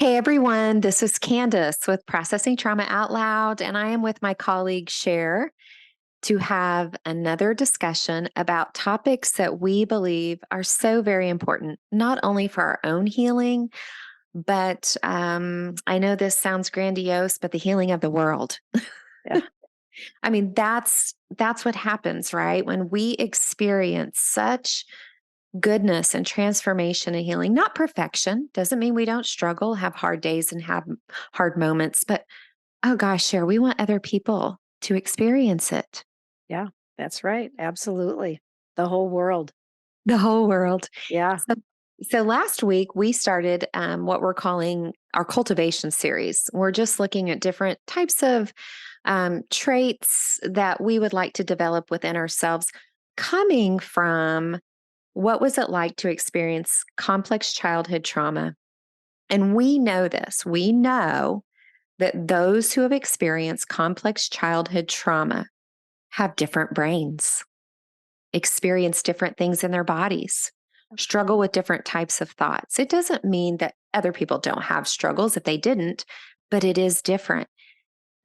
Hey everyone, this is Candace with Processing Trauma Out Loud, and I am with my colleague Sher to have another discussion about topics that we believe are so very important, not only for our own healing, but I know this sounds grandiose, but the healing of the world. Yeah. I mean, that's what happens, right? When we experience such goodness and transformation and healing, not perfection. Doesn't mean we don't struggle, have hard days, and have hard moments, but oh gosh, Cher, we want other people to experience it. Yeah, that's right. Absolutely. The whole world. The whole world. Yeah. So last week we started what we're calling our cultivation series. We're just looking at different types of traits that we would like to develop within ourselves, coming from what was it like to experience complex childhood trauma. And we know this. We know that those who have experienced complex childhood trauma have different brains, experience different things in their bodies, struggle with different types of thoughts. It doesn't mean that other people don't have struggles if they didn't, but it is different.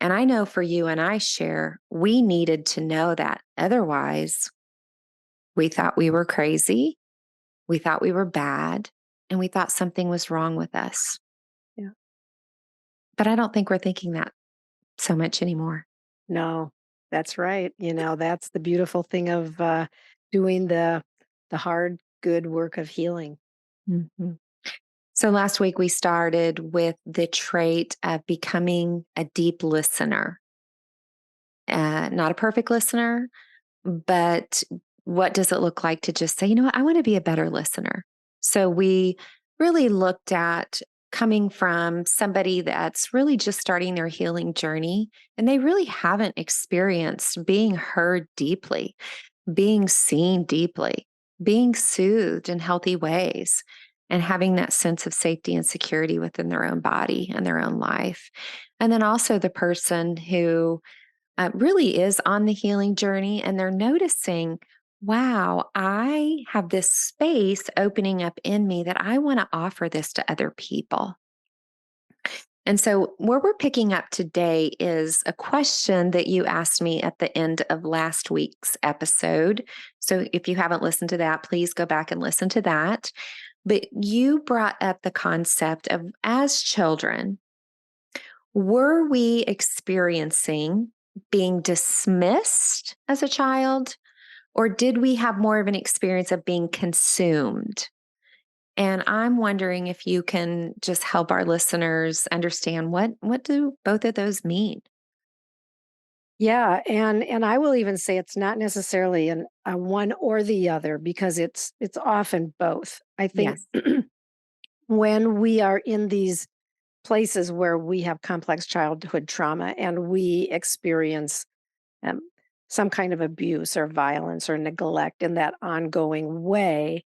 And I know for you and I Share, we needed to know that. Otherwise, we thought we were crazy, we thought we were bad, and we thought something was wrong with us. Yeah. But I don't think we're thinking that so much anymore. No, that's right. That's the beautiful thing of doing the hard, good work of healing. Mhm. So last week we started with the trait of becoming a deep listener, not a perfect listener, but what does it look like to just say, you know what, I want to be a better listener? So we really looked at coming from somebody that's really just starting their healing journey and they really haven't experienced being heard deeply, being seen deeply, being soothed in healthy ways, and having that sense of safety and security within their own body and their own life. And then also the person who really is on the healing journey and they're noticing, wow, I have this space opening up in me that I want to offer this to other people. And so, where we're picking up today is a question that you asked me at the end of last week's episode. So, if you haven't listened to that, please go back and listen to that. But you brought up the concept of as children, were we experiencing being dismissed as a child, or did we have more of an experience of being consumed? And I'm wondering if you can just help our listeners understand what do both of those mean? Yeah, and I will even say it's not necessarily a one or the other because it's often both. I think Yes. when we are in these places where we have complex childhood trauma and we experience um, some kind of abuse or violence or neglect in that ongoing way,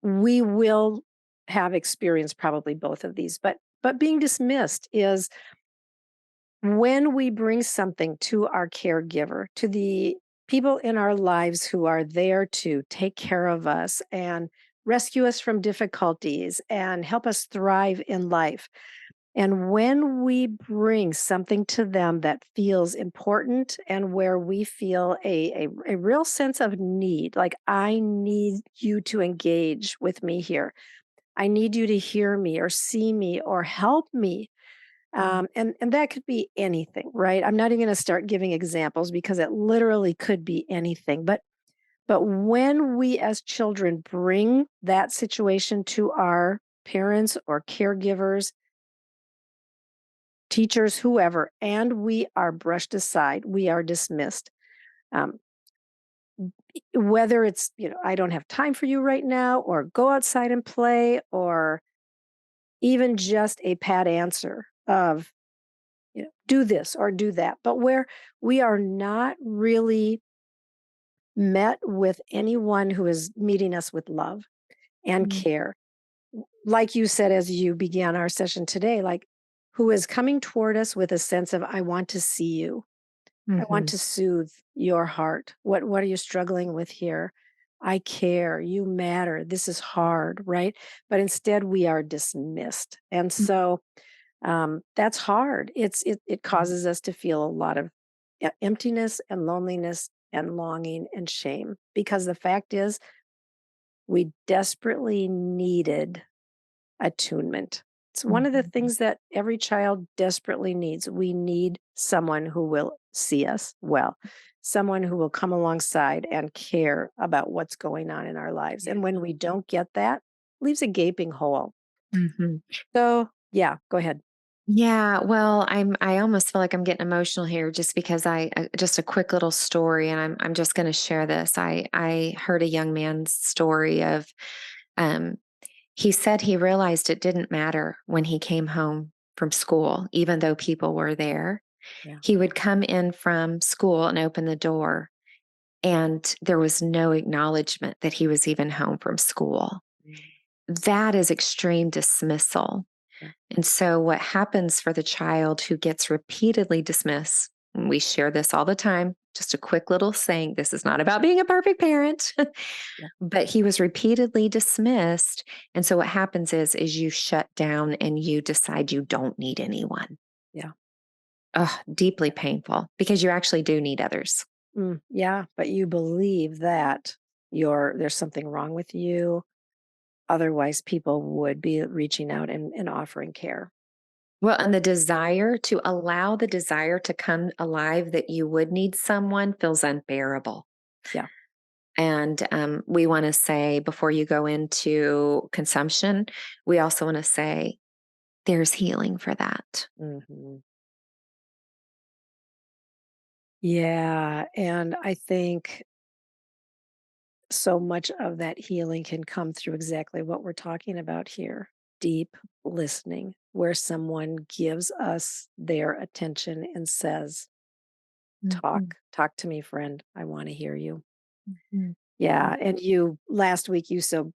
we will have experienced probably both of these. But being dismissed is when we bring something to our caregiver, to the people in our lives who are there to take care of us and rescue us from difficulties and help us thrive in life. And when we bring something to them that feels important and where we feel a real sense of need, like, I need you to engage with me here. I need you to hear me or see me or help me. And that could be anything, right? I'm not even going to start giving examples because it literally could be anything. But when we as children bring that situation to our parents or caregivers, teachers, whoever, and we are brushed aside, we are dismissed. Um, Whether it's, I don't have time for you right now, or go outside and play, or even just a pat answer of, do this or do that, but where we are not really met with anyone who is meeting us with love and Mm-hmm. care. Like you said, as you began our session today, like, who is coming toward us with a sense of, I want to see you. I want Mm-hmm. to soothe your heart. What are you struggling with here? I care, you matter, this is hard, right? But instead we are dismissed. And so that's hard. It Mhm. causes us to feel a lot of emptiness and loneliness and longing and shame because the fact is we desperately needed attunement. It's one of the Mhm. things that every child desperately needs. We need someone who will see us well, someone who will come alongside and care about what's going on in our lives. Yeah. And when we don't get that, leaves a gaping hole. Mhm. So, yeah, go ahead. Yeah, well, I almost feel like I'm getting emotional here just because just a quick little story, and I'm just going to share this. I heard a young man's story of um he said he realized it didn't matter when he came home from school, even though people were there. Yeah. He would come in from school and open the door, and there was no acknowledgement that he was even home from school. Mm, That is extreme dismissal. yeah. And so, what happens for the child who gets repeatedly dismissed, and we share this all the time, just a quick little saying, this is not about being a perfect parent, Yeah. but he was repeatedly dismissed. And so, what happens is you shut down and you decide you don't need anyone. Yeah. Oh, deeply painful because you actually do need others. Yeah. But you believe that there's something wrong with you. Otherwise, people would be reaching out and offering care. Well, and the desire to allow the desire to come alive that you would need someone feels unbearable. Yeah. And we want to say before you go into consumption, we also want to say there's healing for that. Hmm. Yeah. And I think so much of that healing can come through exactly what we're talking about here, deep listening, where someone gives us their attention and says, Mhm, talk to me, friend. I want to hear you. mhm, Yeah. mhm, And you, last week, you so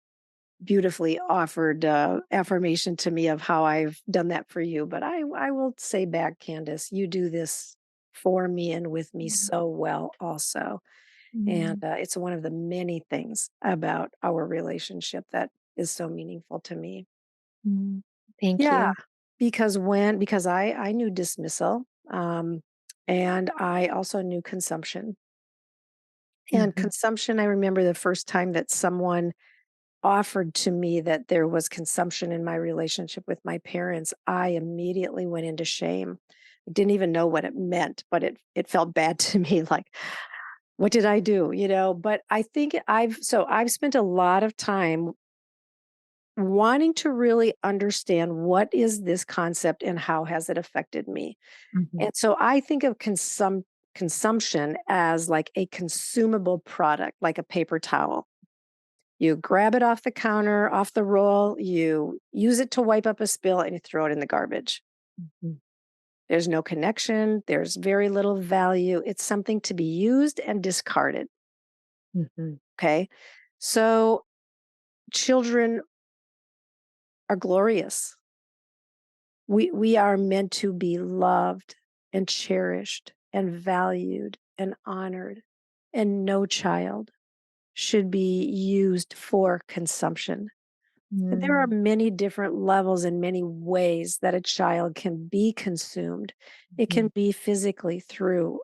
beautifully offered affirmation to me of how I've done that for you. But I will say back, Candace, you do this for me and with me so well, also. And mhm, it's one of the many things about our relationship that is so meaningful to me. mhm. Thank Yeah, you. because I knew dismissal, and I also knew consumption. And Mhm, consumption, I remember the first time that someone offered to me that there was consumption in my relationship with my parents, I immediately went into shame. I didn't even know what it meant, but it felt bad to me. Like, what did I do? But I think I've spent a lot of time wanting to really understand what is this concept and how has it affected me. mhm, And so I think of consumption as like a consumable product, like a paper towel. You grab it off the counter, off the roll, you use it to wipe up a spill, and you throw it in the garbage. mhm, There's no connection, there's very little value. It's something to be used and discarded. mhm, Okay. So children are glorious. We are meant to be loved and cherished and valued and honored. And no child should be used for consumption. There are mm, many different levels and many ways that a child can be consumed. It can mhm, be physically through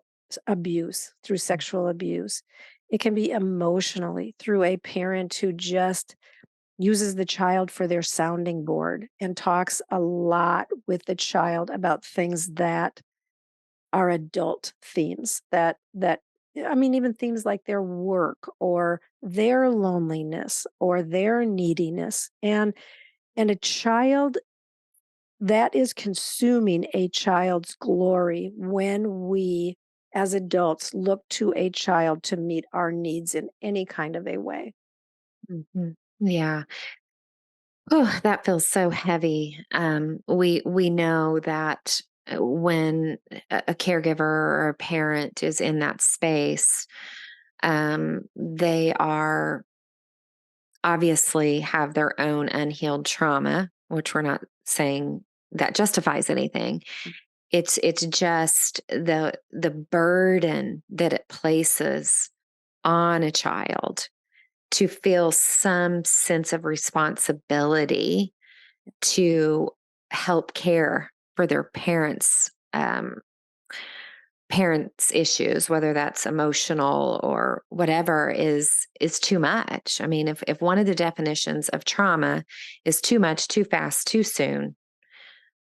abuse, through sexual abuse. It can be emotionally through a parent who just uses the child for their sounding board and talks a lot with the child about things that are adult themes that I mean even themes like their work or their loneliness or their neediness and a child that is consuming a child's glory when we as adults look to a child to meet our needs in any kind of a way. mhm. Yeah. Oh, that feels so heavy. We know that when a caregiver or a parent is in that space, they are obviously have their own unhealed trauma, which we're not saying that justifies anything. It's just the burden that it places on a child to feel some sense of responsibility to help care for their parents issues, whether that's emotional or whatever, is too much. I mean, if one of the definitions of trauma is too much, too fast, too soon,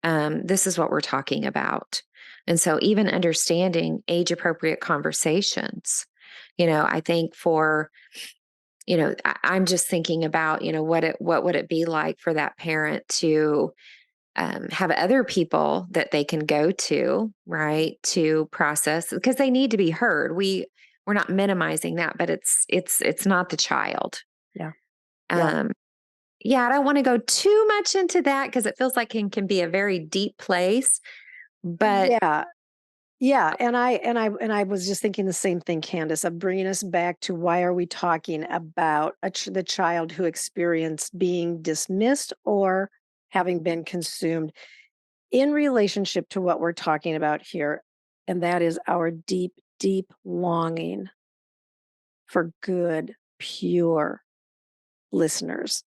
this is what we're talking about. And so even understanding age appropriate conversations, I think I'm just thinking about, what would it be like for that parent to have other people that they can go to, right, to process, because they need to be heard. We're not minimizing that, but it's not the child. Yeah. Yeah. Um, yeah, I don't want to go too much into that because it feels like it can be a very deep place. But Yeah. Yeah, and I was just thinking the same thing, Candace, of bringing us back to why are we talking about the child who experienced being dismissed or having been consumed in relationship to what we're talking about here, and that is our deep, deep longing for good, pure listeners.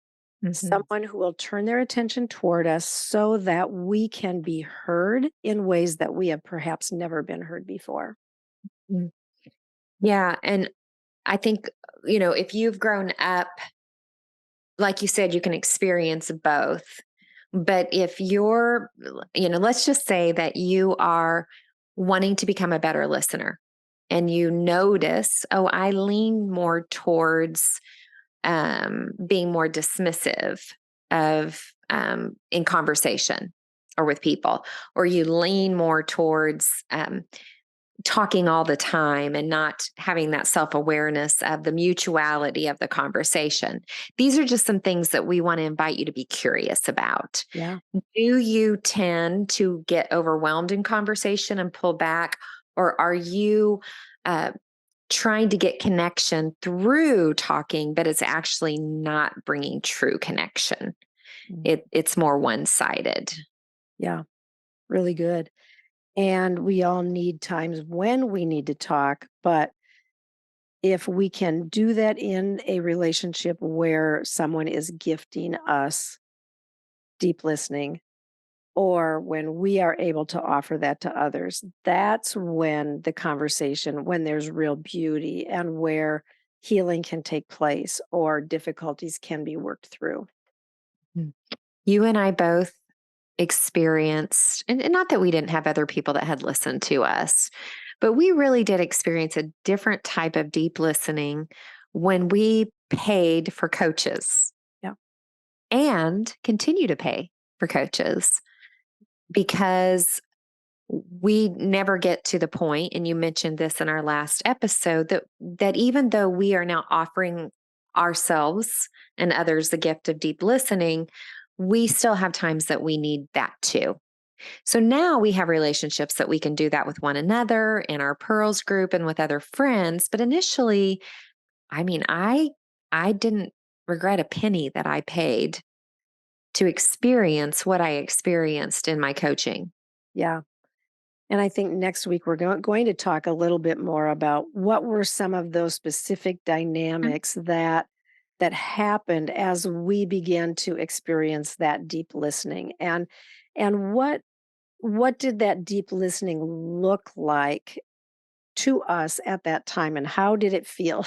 Mhm, Someone who will turn their attention toward us so that we can be heard in ways that we have perhaps never been heard before. mm. Yeah, and I think, if you've grown up, like you said, you can experience both. But if you're, let's just say that you are wanting to become a better listener and you notice, oh, I lean more towards being more dismissive of in conversation or with people, or you lean more towards talking all the time and not having that self awareness of the mutuality of the conversation. These are just some things that we want to invite you to be curious about. Yeah. Do you tend to get overwhelmed in conversation and pull back, or are you uh, trying to get connection through talking, but it's actually not bringing true connection? Mm. It's more one sided. Yeah. Really good. And we all need times when we need to talk, but if we can do that in a relationship where someone is gifting us deep listening, or when we are able to offer that to others, that's when the conversation, when there's real beauty and where healing can take place or difficulties can be worked through. You and I both experienced, and not that we didn't have other people that had listened to us, but we really did experience a different type of deep listening when we paid for coaches Yeah. and continue to pay for coaches, because we never get to the point, and you mentioned this in our last episode, that even though we are now offering ourselves and others the gift of deep listening, we still have times that we need that too. So now we have relationships that we can do that with one another in our pearls group and with other friends. But initially, I mean, I didn't regret a penny that I paid to experience what I experienced in my coaching. Yeah. And I think next week we're going to talk a little bit more about what were some of those specific dynamics that happened as we began to experience that deep listening, and what did that deep listening look like to us at that time, and how did it feel?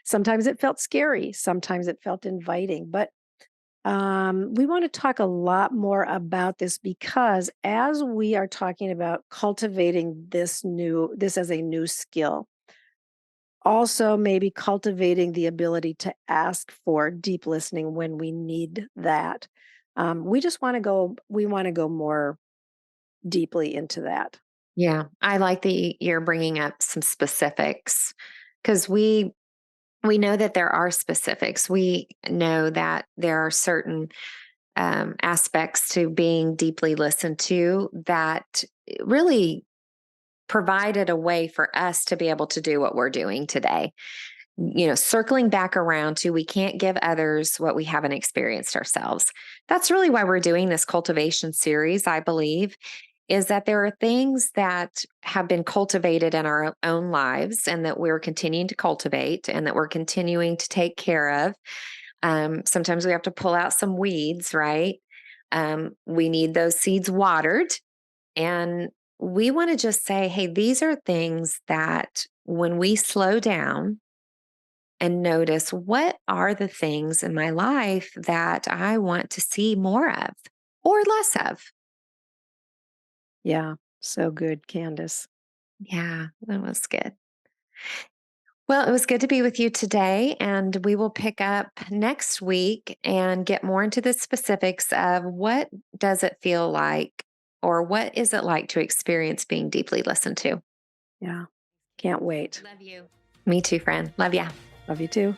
Sometimes it felt scary, sometimes it felt inviting, but we want to talk a lot more about this because as we are talking about cultivating this as a new skill, also maybe cultivating the ability to ask for deep listening when we need that. We want to go more deeply into that. Yeah, I like that you're bringing up some specifics, because we know that there are specifics. We know that there are certain aspects to being deeply listened to that really provided a way for us to be able to do what we're doing today. Circling back around to, we can't give others what we haven't experienced ourselves. That's really why we're doing this cultivation series, I believe, is that there are things that have been cultivated in our own lives and that we're continuing to cultivate and that we're continuing to take care of. Sometimes we have to pull out some weeds, right? We need those seeds watered. And we want to just say, hey, these are things that when we slow down and notice what are the things in my life that I want to see more of or less of. Yeah. So good, Candace. Yeah, that was good. Well, it was good to be with you today, and we will pick up next week and get more into the specifics of what does it feel like or what is it like to experience being deeply listened to. Yeah. Can't wait. Love you. Me too, friend. Love ya. Love you too.